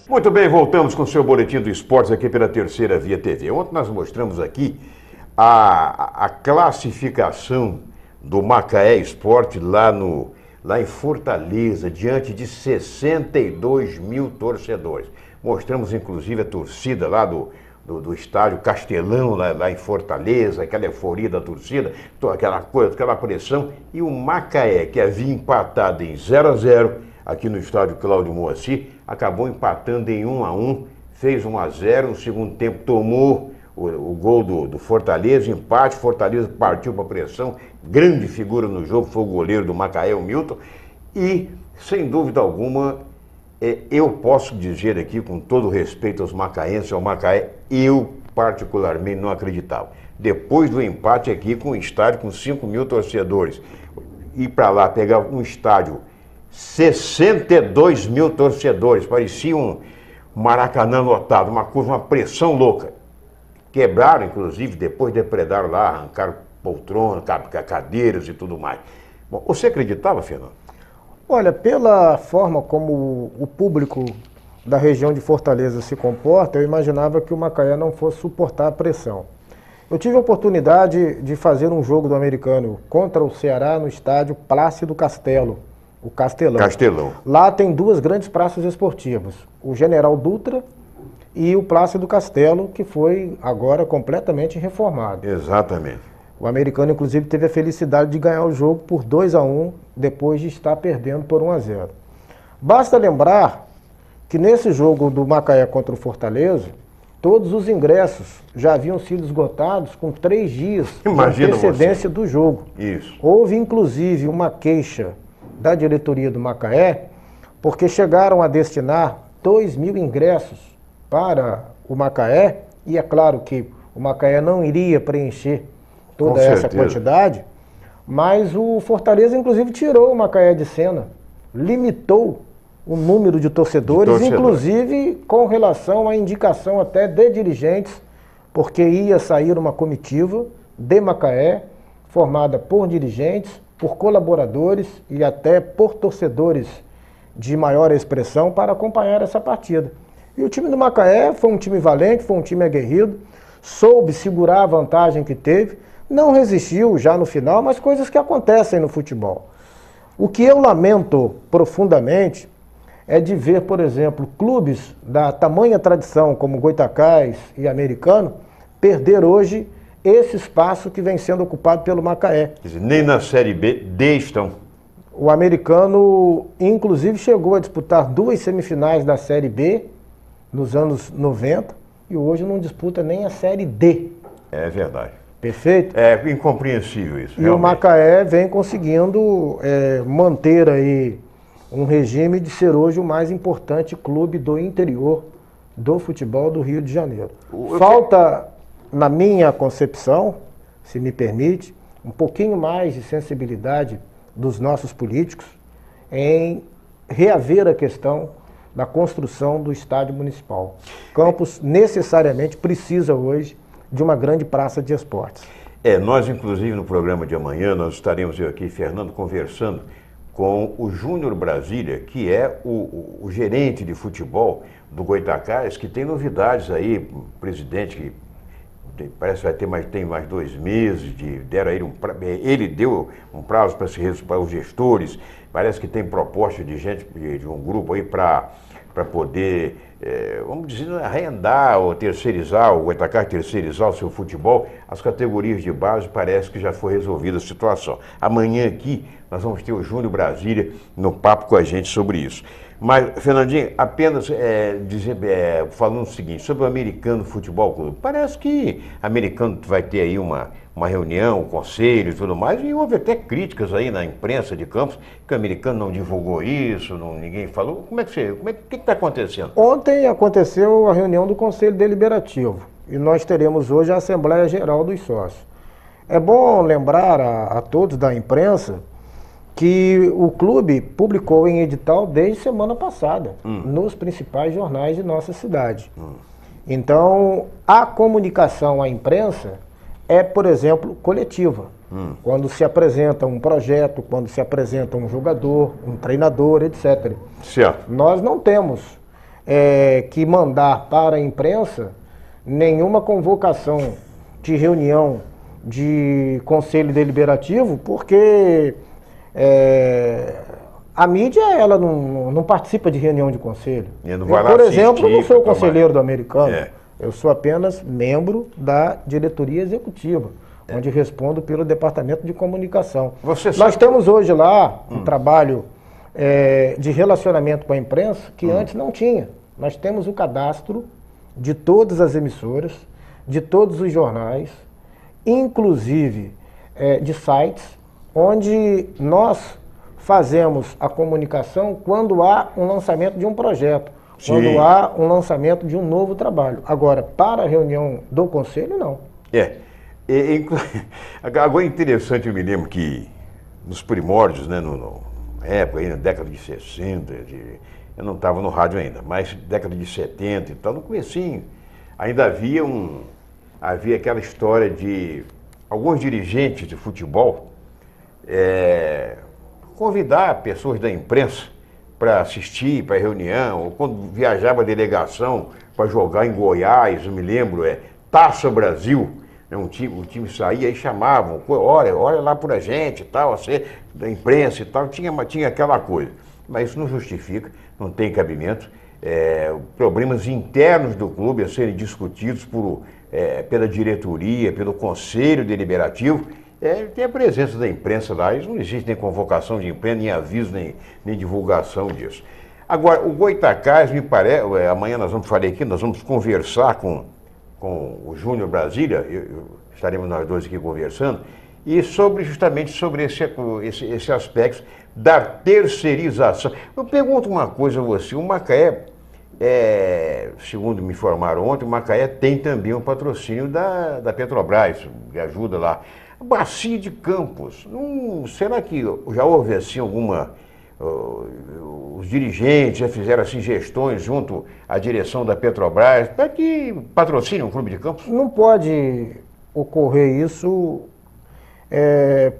Muito bem, voltamos com o seu Boletim do Esportes aqui pela Terceira Via TV. Ontem nós mostramos aqui a classificação do Macaé Esporte lá em Fortaleza, diante de 62 mil torcedores. Mostramos inclusive a torcida lá do estádio Castelão, lá em Fortaleza, aquela euforia da torcida, toda aquela coisa, aquela pressão. E o Macaé, que havia empatado em 0-0 aqui no estádio Cláudio Moacir, acabou empatando em 1-1, fez 1-0, no segundo tempo tomou o gol do Fortaleza, empate, Fortaleza partiu para a pressão, grande figura no jogo foi o goleiro do Macaé, o Milton, e sem dúvida alguma, eu posso dizer aqui com todo respeito aos macaenses, ao Macaé, eu particularmente não acreditava. Depois do empate aqui com um estádio com 5 mil torcedores, ir para lá pegar um estádio 62 mil torcedores, parecia um Maracanã lotado, uma coisa, uma pressão louca. Quebraram, inclusive, depois depredaram lá, arrancaram poltrona, cadeiras e tudo mais. Bom, você acreditava, Fernando? Olha, pela forma como o público da região de Fortaleza se comporta, eu imaginava que o Macaé não fosse suportar a pressão. Eu tive a oportunidade de fazer um jogo do Americano contra o Ceará no estádio Plácido Castelo, o Castelão. Lá tem duas grandes praças esportivas, o General Dutra e o Plácido Castelo, que foi agora completamente reformado. Exatamente. O Americano, inclusive, teve a felicidade de ganhar o jogo por 2-1, depois de estar perdendo por 1-0. Basta lembrar que nesse jogo do Macaé contra o Fortaleza, todos os ingressos já haviam sido esgotados com 3 dias de antecedência do jogo. Isso. Houve, inclusive, uma queixa da diretoria do Macaé, porque chegaram a destinar 2.000 ingressos para o Macaé, e é claro que o Macaé não iria preencher toda essa quantidade, mas o Fortaleza, inclusive, tirou o Macaé de cena, limitou o número de torcedores, inclusive com relação à indicação até de dirigentes, porque ia sair uma comitiva de Macaé, formada por dirigentes, por colaboradores e até por torcedores de maior expressão para acompanhar essa partida. E o time do Macaé foi um time valente, foi um time aguerrido, soube segurar a vantagem que teve, não resistiu já no final, mas coisas que acontecem no futebol. O que eu lamento profundamente é de ver, por exemplo, clubes da tamanha tradição como Goitacás e Americano perder hoje esse espaço que vem sendo ocupado pelo Macaé. Quer dizer, nem na Série D estão. O Americano, inclusive, chegou a disputar 2 semifinais da Série B nos anos 90 e hoje não disputa nem a Série D. É verdade. Perfeito? É incompreensível isso. E realmente. O Macaé vem conseguindo manter aí um regime de ser hoje o mais importante clube do interior do futebol do Rio de Janeiro. Falta, na minha concepção, se me permite, um pouquinho mais de sensibilidade dos nossos políticos em reaver a questão da construção do estádio municipal. Campos necessariamente precisa hoje de uma grande praça de esportes. Nós inclusive no programa de amanhã, nós estaremos eu aqui, Fernando, conversando com o Júnior Brasília, que é o gerente de futebol do Goitacás, que tem novidades aí, o presidente que parece que tem mais 2 meses, deram a ele deu um prazo para os gestores, parece que tem proposta de gente, de um grupo aí para poder, vamos dizer, arrendar ou terceirizar, o Goitacás terceirizar o seu futebol, as categorias de base, parece que já foi resolvida a situação. Amanhã aqui nós vamos ter o Júnior Brasília no papo com a gente sobre isso. Mas, Fernandinho, apenas falando o seguinte, sobre o Americano Futebol Clube, parece que o Americano vai ter aí uma reunião, um conselho e tudo mais, e houve até críticas aí na imprensa de Campos, que o Americano não divulgou isso, ninguém falou. O que está acontecendo? Ontem aconteceu a reunião do Conselho Deliberativo, e nós teremos hoje a Assembleia Geral dos Sócios. É bom lembrar a todos da imprensa que o clube publicou em edital desde semana passada, nos principais jornais de nossa cidade. Então, a comunicação à imprensa é, por exemplo, coletiva. Quando se apresenta um projeto, quando se apresenta um jogador, um treinador, etc. Certo. Nós não temos que mandar para a imprensa nenhuma convocação de reunião de conselho deliberativo, porque a mídia ela não participa de reunião de conselho. Não vai lá por exemplo, eu não sou tomar... conselheiro do Americano, eu sou apenas membro da diretoria executiva, onde respondo pelo departamento de comunicação. Nós temos hoje lá um trabalho de relacionamento com a imprensa que antes não tinha. Nós temos o cadastro de todas as emissoras, de todos os jornais, inclusive de sites, onde nós fazemos a comunicação quando há um lançamento de um projeto, quando há um lançamento de um novo trabalho. Agora, para a reunião do conselho, não. Agora é interessante, eu me lembro que nos primórdios, né, na época, aí, na década de 60, eu não estava no rádio ainda, mas década de 70 e tal, no comecinho, ainda havia aquela história de alguns dirigentes de futebol convidar pessoas da imprensa para assistir, para reunião, ou quando viajava a delegação para jogar em Goiás, eu me lembro, Taça Brasil, né, o time saía e chamavam, olha lá por a gente e tal, você, da imprensa e tal, tinha aquela coisa. Mas isso não justifica, não tem cabimento. Problemas internos do clube a serem discutidos pela diretoria, pelo conselho deliberativo, tem a presença da imprensa lá, isso não existe nem convocação de imprensa, nem aviso, nem divulgação disso. Agora, o Goytacás, me parece, amanhã nós vamos conversar com o Júnior Brasília, estaremos nós dois aqui conversando, e justamente sobre esse aspecto da terceirização. Eu pergunto uma coisa a você, o Macaé, segundo me informaram ontem, o Macaé tem também um patrocínio da Petrobras, que ajuda lá. Bacia de Campos, será que já houve assim os dirigentes já fizeram assim gestões junto à direção da Petrobras para que patrocine um clube de Campos? Não pode ocorrer isso,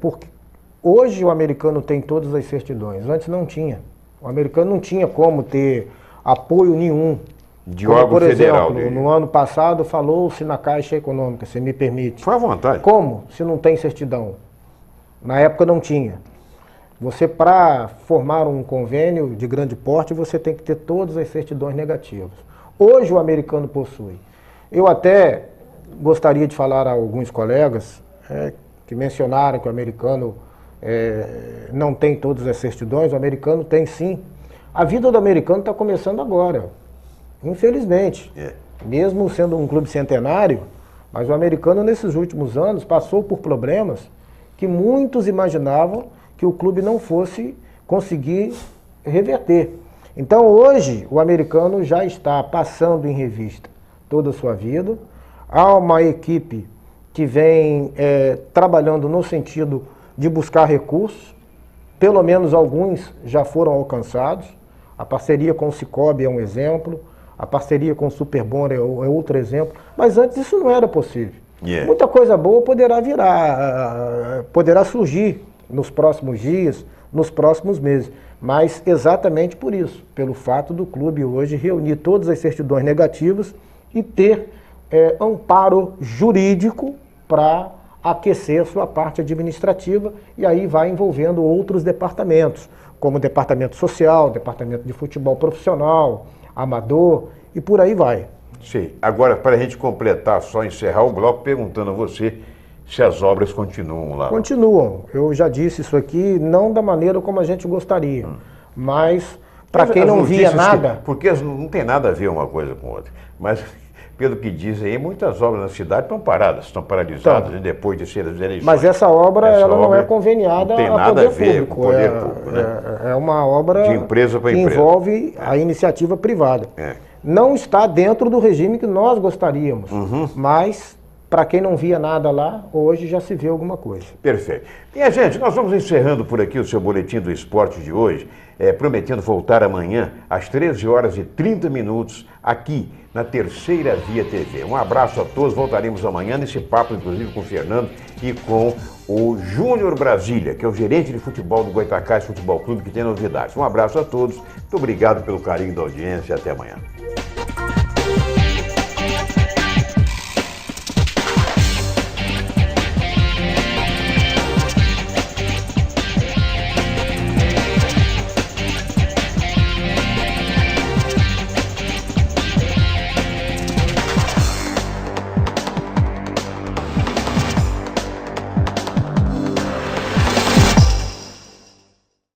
porque hoje o Americano tem todas as certidões, antes não tinha. O Americano não tinha como ter apoio nenhum. De órgão por federal exemplo, dele. No ano passado falou-se na Caixa Econômica, se me permite. Foi à vontade. Como? Se não tem certidão. Na época não tinha. Você, para formar um convênio de grande porte, você tem que ter todas as certidões negativas. Hoje o Americano possui. Eu até gostaria de falar a alguns colegas que mencionaram que o Americano não tem todas as certidões. O Americano tem sim. A vida do Americano está começando agora. Infelizmente, mesmo sendo um clube centenário, mas o Americano nesses últimos anos passou por problemas que muitos imaginavam que o clube não fosse conseguir reverter. Então hoje o Americano já está passando em revista toda a sua vida. Há uma equipe que vem trabalhando no sentido de buscar recursos, pelo menos alguns já foram alcançados. A parceria com o Cicobi é um exemplo. A parceria com o Superbom é outro exemplo, mas antes isso não era possível. Muita coisa boa poderá surgir nos próximos dias, nos próximos meses, mas exatamente por isso, pelo fato do clube hoje reunir todas as certidões negativas e ter amparo jurídico para aquecer a sua parte administrativa, e aí vai envolvendo outros departamentos, como o departamento social, departamento de futebol profissional, amador, e por aí vai. Sim. Agora, para a gente completar, só encerrar o bloco, perguntando a você se as obras continuam lá. Continuam. Eu já disse isso aqui, não da maneira como a gente gostaria, mas para quem não via nada... Porque não tem nada a ver uma coisa com outra, mas pelo que dizem aí, muitas obras na cidade estão paradas, estão paralisadas depois de ser as eleições. Mas essa obra, ela não é conveniada a poder público. Com poder público, né? É uma obra de empresa para que empresa. Envolve a iniciativa privada. Não está dentro do regime que nós gostaríamos, mas para quem não via nada lá, hoje já se vê alguma coisa. Perfeito. E, gente, nós vamos encerrando por aqui o seu Boletim do Esporte de hoje, prometendo voltar amanhã às 13h30, aqui na Terceira Via TV. Um abraço a todos, voltaremos amanhã nesse papo, inclusive com o Fernando e com o Júnior Brasília, que é o gerente de futebol do Goytacás Futebol Clube, que tem novidades. Um abraço a todos, muito obrigado pelo carinho da audiência e até amanhã.